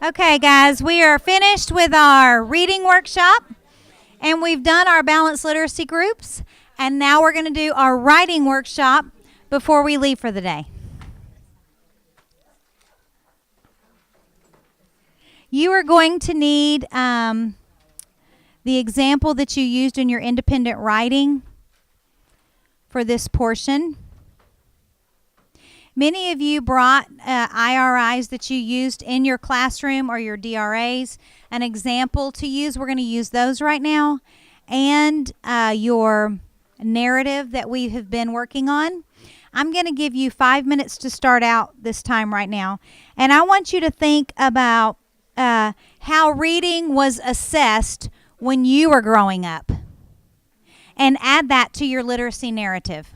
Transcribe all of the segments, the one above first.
Okay, guys, we are finished with our reading workshop, and we've done our balanced literacy groups, and now we're going to do our writing workshop before we leave for the day. You are going to need the example that you used in your independent writing for this portion. Many of you brought IRIs that you used in your classroom or your DRAs. An example to use, we're going to use those right now, and your narrative that we have been working on. I'm going to give you 5 minutes to start out this time right now, and I want you to think about how reading was assessed when you were growing up, and add that to your literacy narrative.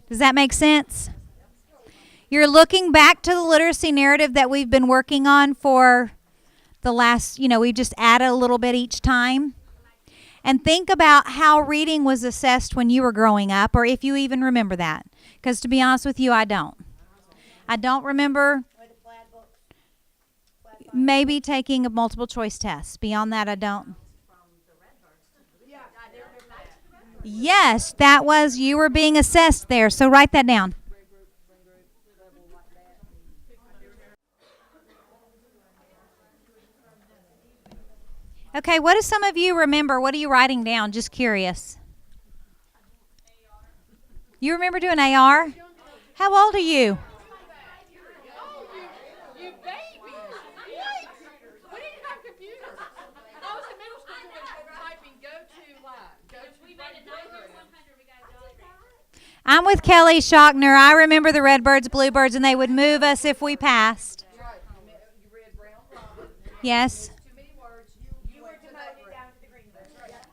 Does that make sense? You're looking back to the literacy narrative that we've been working on for the last, we've just added a little bit each time. And think about how reading was assessed when you were growing up, or if you even remember that. Because to be honest with you, I don't. I don't remember maybe taking a multiple choice test. Beyond that, I don't. Yes, that was, you were being assessed there, so write that down. Okay, what do some of you remember? What are you writing down? Just curious. You remember doing AR? How old are you? I'm with Kelli Shockner. I remember the redbirds, bluebirds, and they would move us if we passed. Yes.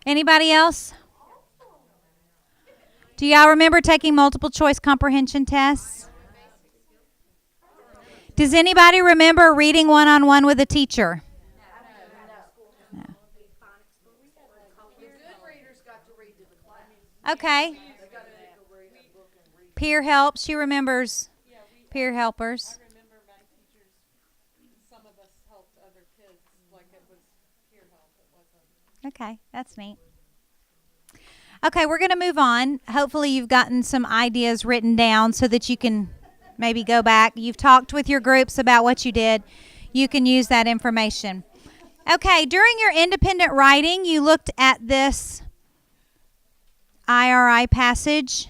Anybody else? Do y'all remember taking multiple choice comprehension tests? Does anybody remember reading one-on-one with a teacher? No. Okay. Peer help. She remembers peer helpers. I remember my teachers, some of us helped other kids, like it was peer help. It wasn't. Okay, that's neat. Okay, we're going to move on. Hopefully you've gotten some ideas written down so that you can maybe go back. You've talked with your groups about what you did. You can use that information. Okay, during your independent writing, you looked at this IRI passage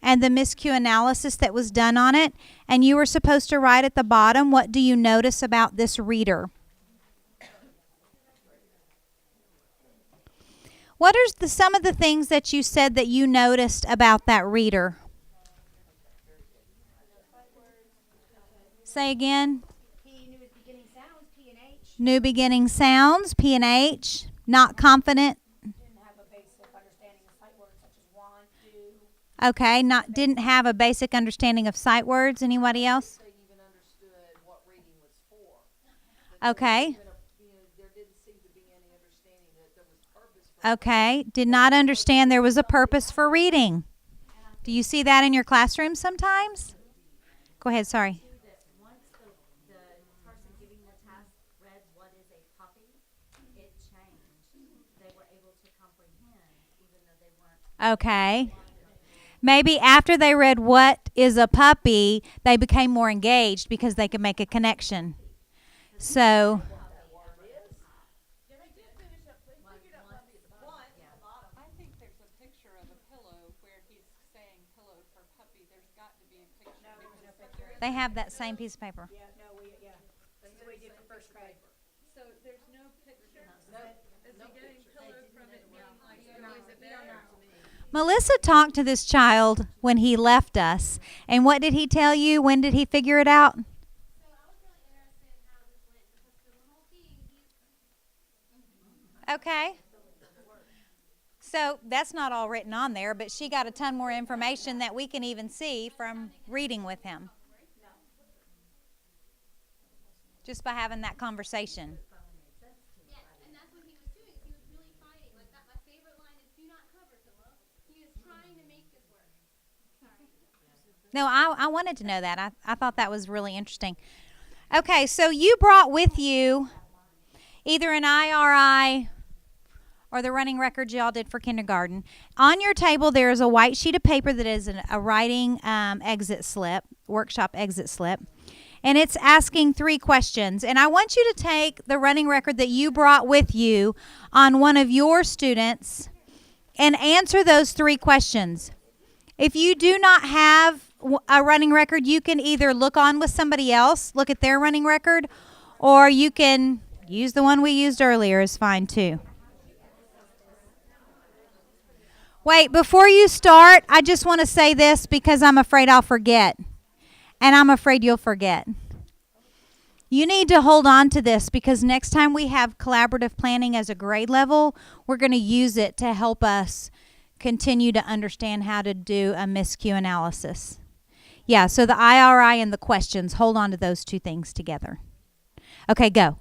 and the miscue analysis that was done on it, and you were supposed to write at the bottom, what do you notice about this reader? What are some of the things that you said that you noticed about that reader? Say again. New beginning sounds, P and H. New beginning sounds, P and H. Not confident. Didn't have a basic understanding of sight words such as want, do. Okay, didn't have a basic understanding of sight words. Anybody else? They even understood what reading was for. Okay. There didn't seem to be any understanding that there was purpose for Okay, did not understand there was a purpose for reading. Do you see that in your classroom sometimes? Go ahead, sorry. Once the person giving the task read what is a puppy, it changed. They were able to comprehend even though they weren't. Okay. Maybe after they read what is a puppy, they became more engaged because they could make a connection. So, I think there's a picture of a pillow where he's saying pillow for puppy. There's got to be a picture. they have that same piece of paper. Yeah, no, that's what we did for first grade. So there's no picture. Is he getting pillow from it being like is it better? Melissa talked to this child when he left us. And what did he tell you? When did he figure it out? So I was really interested in how this went because the whole thing, Okay. So that's not all written on there, but she got a ton more information that we can even see from reading with him. Just by having that conversation. yeah, and that's what he was doing. He was really fighting. Like that, my favorite line is "Do not cover, pillow." He was trying to make this work. Sorry. No, I wanted to know that. I thought that was really interesting. Okay, so you brought with you either an IRI or the running records y'all did for kindergarten. On your table, there is a white sheet of paper that is a writing exit slip, workshop exit slip. And it's asking 3 questions. And I want you to take the running record that you brought with you on one of your students and answer those 3 questions. If you do not have a running record, you can either look on with somebody else, look at their running record, or you can use the one we used earlier is fine too. Wait, before you start, I just want to say this because I'm afraid I'll forget. And I'm afraid you'll forget. You need to hold on to this because next time we have collaborative planning as a grade level, we're going to use it to help us continue to understand how to do a miscue analysis. Yeah, so the IRI and the questions, hold on to those 2 things together. Okay, go.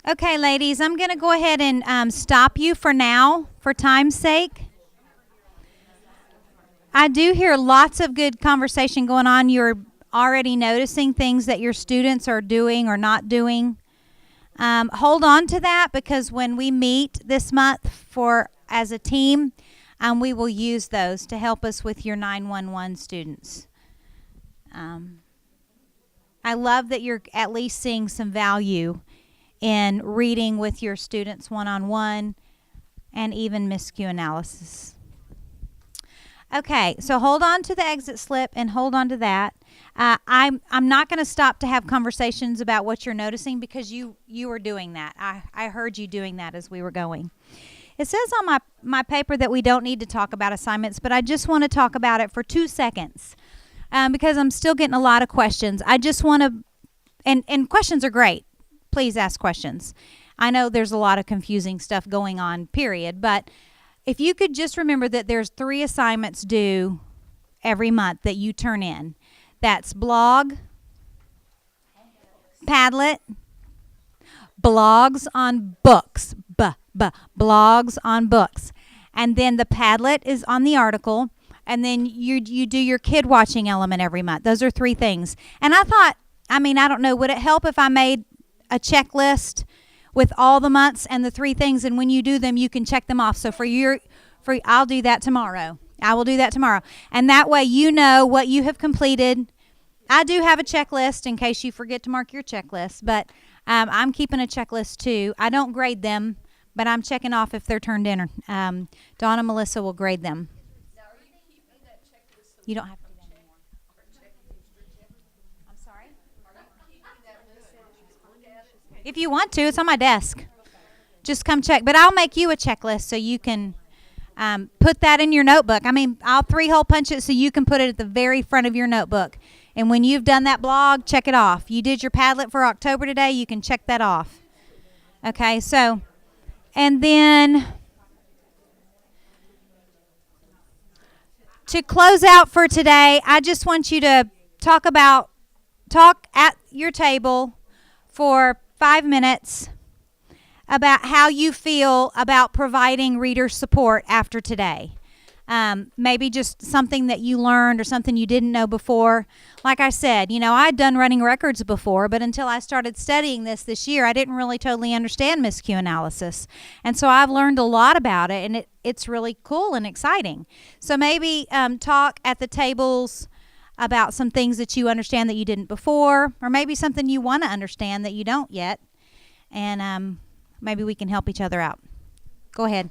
Okay, ladies, I'm going to go ahead and stop you for now for time's sake. I do hear lots of good conversation going on. You're already noticing things that your students are doing or not doing. Hold on to that because when we meet this month as a team, we will use those to help us with your 911 students. I love that you're at least seeing some value in reading with your students one-on-one and even miscue analysis. Okay, so hold on to the exit slip and hold on to that. I'm not going to stop to have conversations about what you're noticing because you were doing that. I heard you doing that as we were going. It says on my paper that we don't need to talk about assignments, but I just want to talk about it for 2 seconds because I'm still getting a lot of questions. I just want to, and questions are great. Please ask questions. I know there's a lot of confusing stuff going on, period, but if you could just remember that there's 3 assignments due every month that you turn in. That's blog, Padlet, blogs on books, blogs on books. And then the Padlet is on the article, and then you do your kid watching element every month. Those are 3 things. And I thought, I don't know, would it help if I made a checklist with all the months and the 3 things, and when you do them, you can check them off. So I'll do that tomorrow. I will do that tomorrow. And that way you know what you have completed. I do have a checklist in case you forget to mark your checklist, but I'm keeping a checklist too. I don't grade them, but I'm checking off if they're turned in. Dawn and Melissa will grade them. You don't have to do that anymore. I'm sorry? If you want to, it's on my desk. Just come check. But I'll make you a checklist so you can put that in your notebook. I'll 3-hole punch it so you can put it at the very front of your notebook. And when you've done that blog, check it off. You did your Padlet for October today, you can check that off. Okay, so, and then to close out for today, I just want you to talk at your table for 5 minutes about how you feel about providing reader support after today. Maybe just something that you learned or something you didn't know before. Like I said, I'd done running records before, but until I started studying this year, I didn't really totally understand miscue analysis. And so I've learned a lot about it, and it's really cool and exciting. So maybe talk at the tables about some things that you understand that you didn't before, or maybe something you want to understand that you don't yet. And maybe we can help each other out. Go ahead.